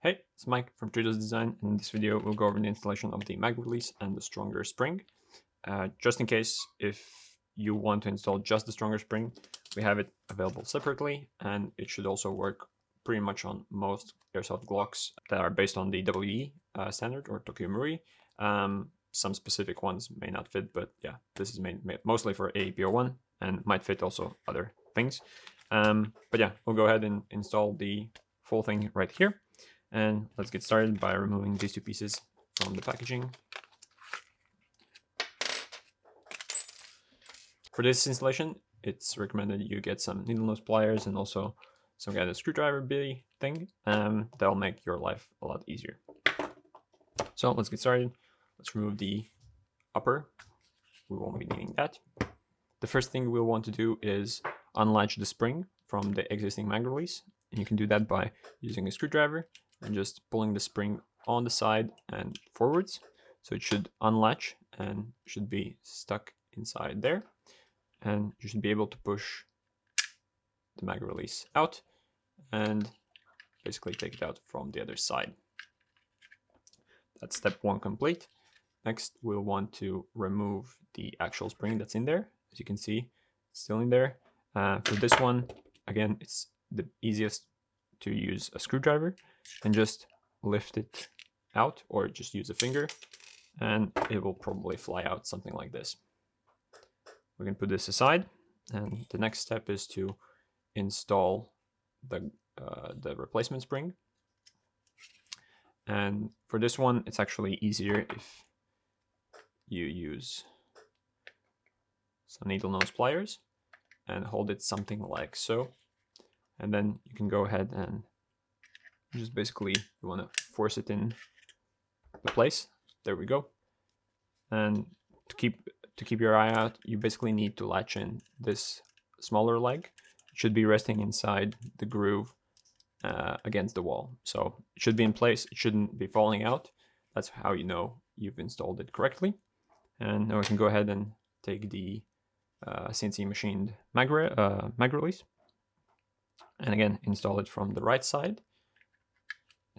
Hey, it's Mike from TRIDOS.DESIGN, and in this video we'll go over the installation of the mag release and the stronger spring. Just in case, if you want to install just the stronger spring, we have it available separately, and it should also work pretty much on most airsoft Glocks that are based on the WE standard or Tokyo Marui. Some specific ones may not fit, but yeah, this is made mostly for AAP-01 and might fit also other things. But yeah, we'll go ahead and install the full thing right here. And let's get started by removing these two pieces from the packaging. For this installation, it's recommended you get some needle nose pliers and also some kind of screwdriver bitty thing. That'll make your life a lot easier. So let's get started. Let's remove the upper. We won't be needing that. The first thing we'll want to do is unlatch the spring from the existing mag release. And you can do that by using a screwdriver and just pulling the spring on the side and forwards. So it should unlatch and should be stuck inside there. And you should be able to push the mag release out and basically take it out from the other side. That's step one complete. Next, we'll want to remove the actual spring that's in there. As you can see, it's still in there. For this one, again, it's the easiest to use a screwdriver and just lift it out, or just use a finger and it will probably fly out something like this. We can put this aside, and the next step is to install the replacement spring. And for this one, it's actually easier if you use some needle nose pliers and hold it something like so. And then you can go ahead and just basically, you want to force it in the place. There we go. And to keep your eye out, you basically need to latch in this smaller leg. It should be resting inside the groove against the wall. So it should be in place. It shouldn't be falling out. That's how you know you've installed it correctly. And now we can go ahead and take the CNC machined mag release. And again, install it from the right side.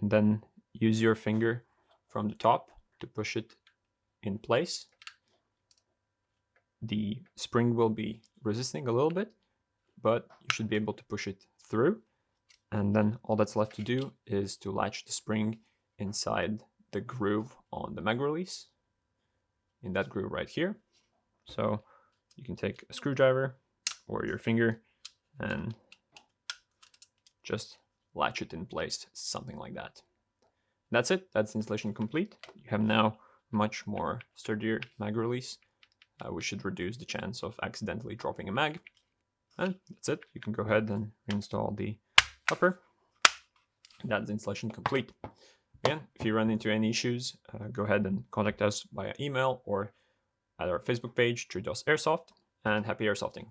And then use your finger from the top to push it in place. The spring will be resisting a little bit, but you should be able to push it through. And then all that's left to do is to latch the spring inside the groove on the mag release, in that groove right here. So you can take a screwdriver or your finger and just latch it in place, something like that. That's it. That's installation complete. You have now much more sturdier mag release, which should reduce the chance of accidentally dropping a mag. And that's it. You can go ahead and reinstall the upper. That's installation complete. Again, if you run into any issues, go ahead and contact us via email or at our Facebook page, TRIDOS Airsoft, and happy airsofting.